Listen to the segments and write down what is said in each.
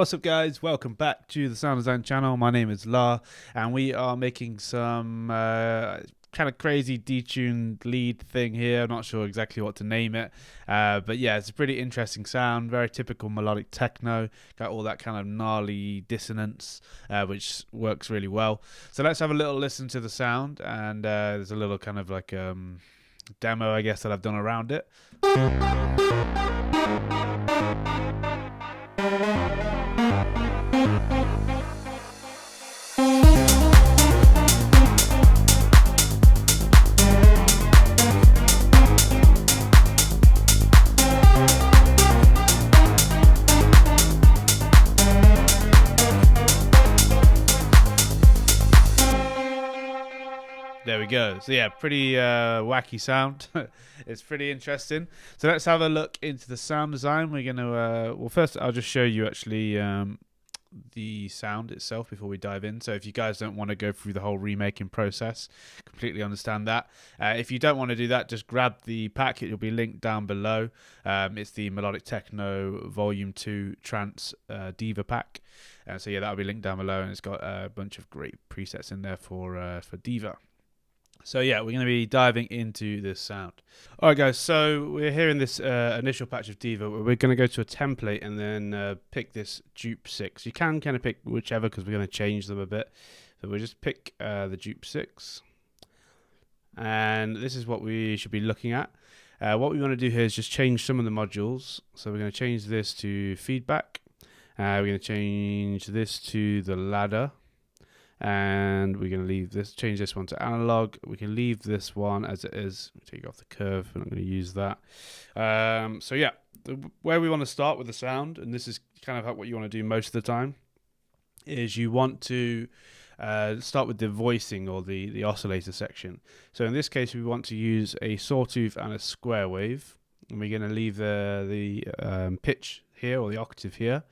What's up guys, welcome back to the Sound Design channel. My name is La and we are making some kind of crazy detuned lead thing here. I'm not sure exactly what to name it, but yeah, it's a pretty interesting sound, very typical melodic techno, got all that kind of gnarly dissonance which works really well. So let's have a little listen to the sound, and there's a little kind of like demo I guess that I've done around it. There we go. So yeah, pretty wacky sound. It's pretty interesting. So let's have a look into the sound design. We're going to, well first I'll just show you actually the sound itself before we dive in. So if you guys don't want to go through the whole remaking process, completely understand that. If you don't want to do that, just grab the pack. It'll be linked down below. It's the Melodic Techno Volume 2 Trance Diva pack. So yeah, that'll be linked down below, and it's got a bunch of great presets in there for Diva. So yeah, we're going to be diving into this sound. All right, guys, so we're here in this initial patch of Diva. We're going to go to a template and then pick this dupe 6. You can kind of pick whichever because we're going to change them a bit. So we'll just pick the dupe 6. And this is what we should be looking at. What we want to do here is just change some of the modules. So we're going to change this to feedback. We're going to change this to the ladder. And we're going to leave this, change this one to analog. We can leave this one as it is. Take off the curve. We're not going to use that. So yeah, where we want to start with the sound, and this is kind of what you want to do most of the time, is you want to start with the voicing or the oscillator section. So in this case, we want to use a sawtooth and a square wave. And we're going to leave the pitch here, or the octave here.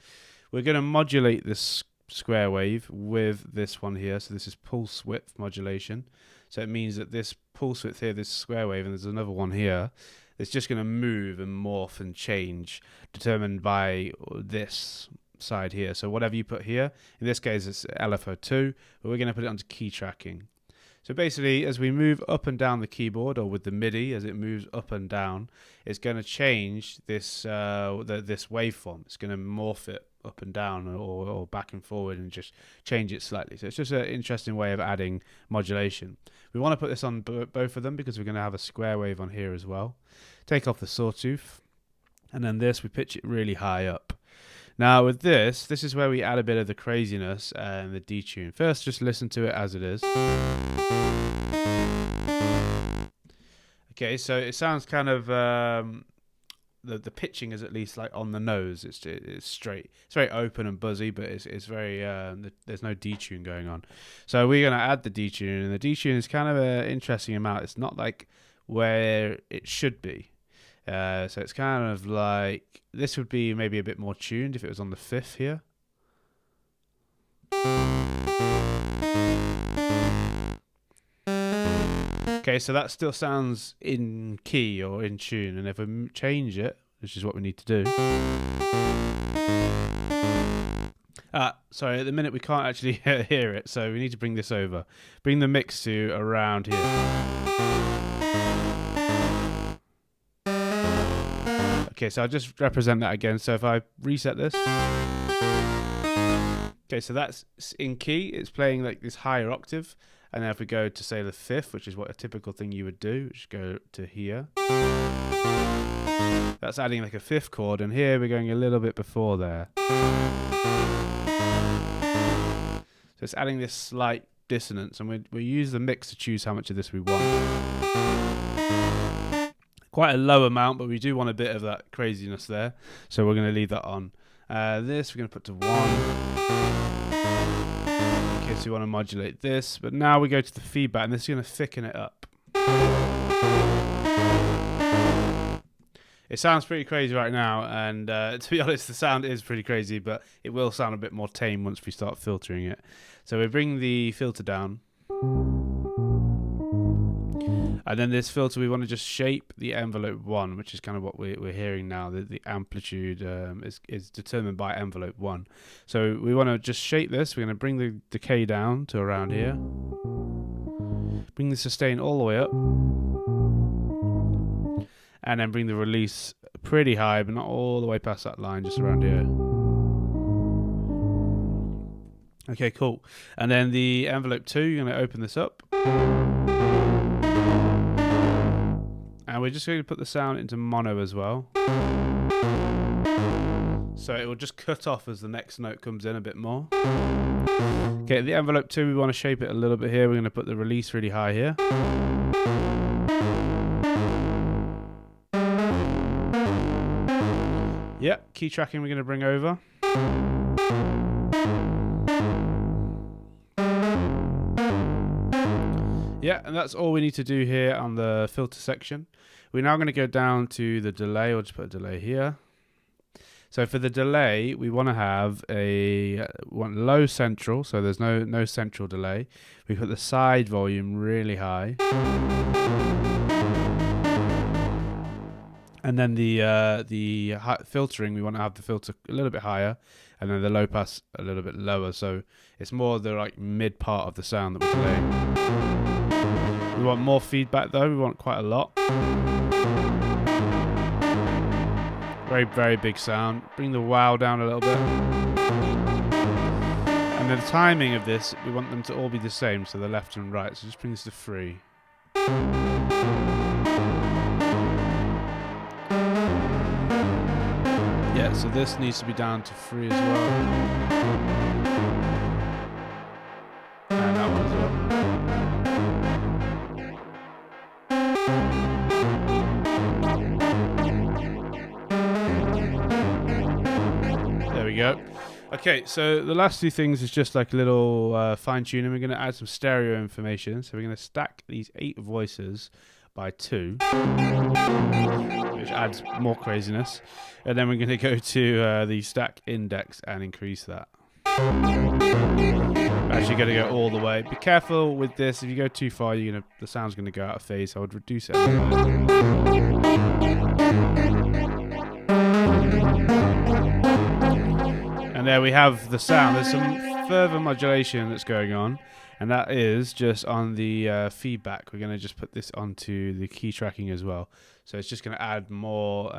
We're going to modulate this square wave with this one here. So this is pulse width modulation. So it means that this pulse width here, this square wave, and there's another one here, it's just going to move and morph and change, determined by this side here. So whatever you put here, in this case it's LFO2, but we're going to put it onto key tracking. So basically, as we move up and down the keyboard, or with the MIDI, as it moves up and down, it's going to change this this waveform. It's going to morph it up and down, or back and forward, and just change it slightly. So it's just an interesting way of adding modulation. We want to put this on both of them because we're going to have a square wave on here as well. Take off the sawtooth, and then this, we pitch it really high up. Now with this is where we add a bit of the craziness and the detune. First, just listen to it as it is. Okay, so it sounds kind of the pitching is at least like on the nose. It's straight. It's very open and buzzy, but it's very there's no detune going on. So we're gonna add the detune, and the detune is kind of an interesting amount. It's not like where it should be. So it's kind of like, this would be maybe a bit more tuned if it was on the 5th here. Okay, so that still sounds in key or in tune, and if we change it, which is what we need to do. Sorry, at the minute we can't actually hear it, so we need to bring this over. Bring the mix to around here. Okay, so I'll just represent that again. So if I reset this. Okay, so that's in key. It's playing like this higher octave. And then if we go to, say, the 5th, which is what a typical thing you would do, just go to here. That's adding like a 5th chord. And here we're going a little bit before there. So it's adding this slight dissonance. And we use the mix to choose how much of this we want. Quite a low amount, but we do want a bit of that craziness there. So we're going to leave that on. This we're going to put to 1. Okay, so we want to modulate this. But now we go to the feedback, and this is going to thicken it up. It sounds pretty crazy right now, and to be honest, the sound is pretty crazy, but it will sound a bit more tame once we start filtering it. So we bring the filter down. And then this filter, we want to just shape the envelope 1, which is kind of what we're hearing now. The amplitude is determined by envelope 1. So we want to just shape this. We're going to bring the decay down to around here. Bring the sustain all the way up. And then bring the release pretty high, but not all the way past that line, just around here. Okay, cool. And then the envelope 2, you're going to open this up. And we're just going to put the sound into mono as well. So it will just cut off as the next note comes in a bit more. Okay, the envelope 2, we want to shape it a little bit here. We're going to put the release really high here. Yep, key tracking we're going to bring over. Yeah, and that's all we need to do here on the filter section. We're now going to go down to the delay. We'll just put a delay here. So for the delay, we want to have low central, so there's no central delay. We put the side volume really high. And then the filtering, we want to have the filter a little bit higher, and then the low pass a little bit lower. So it's more the like mid part of the sound that we're delaying. We want more feedback though. We want quite a lot. Very, very big sound. Bring the wow down a little bit. And then the timing of this, we want them to all be the same, so the left and right. So just bring this to 3. Yeah, so this needs to be down to 3 as well. And that one as well. There we go. Okay, so the last 2 things is just like a little fine tuning. We're going to add some stereo information. So we're going to stack these 8 voices by 2, which adds more craziness. And then we're going to go to the stack index and increase that. We're actually going to go all the way. Be careful with this. If you go too far, the sound's going to go out of phase. So I would reduce it a little bit. And there we have the sound. There's some further modulation that's going on, and that is just on the feedback. We're going to just put this onto the key tracking as well. So it's just going to add more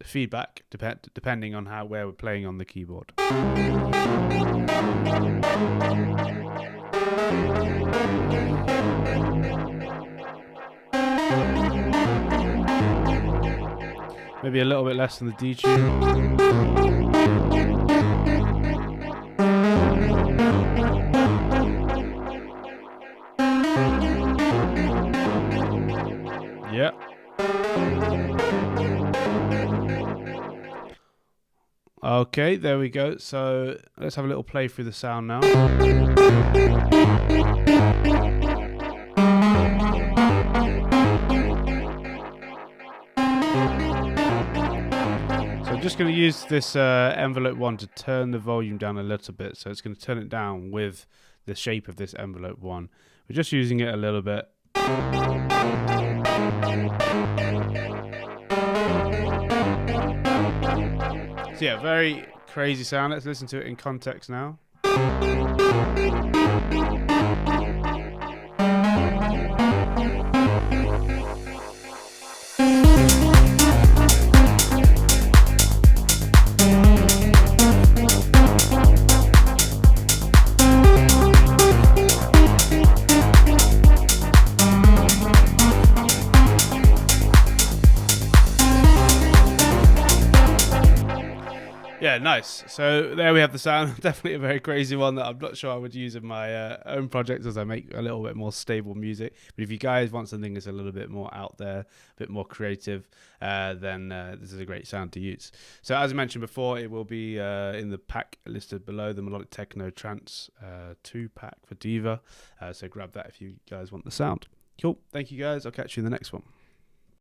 feedback depending on where we're playing on the keyboard. Maybe a little bit less than the detune. Yeah. Okay, there we go. So let's have a little play through the sound now. So I'm just going to use this envelope 1 to turn the volume down a little bit. So it's going to turn it down with the shape of this envelope 1. We're just using it a little bit. So yeah, very crazy sound. Let's listen to it in context now. Yeah, nice. So there we have the sound. Definitely a very crazy one that I'm not sure I would use in my own projects as I make a little bit more stable music. But if you guys want something that's a little bit more out there, a bit more creative, then this is a great sound to use. So as I mentioned before, it will be in the pack listed below, the Melodic Techno Trance 2 pack for Diva. So grab that if you guys want the sound. Cool. Thank you guys. I'll catch you in the next one.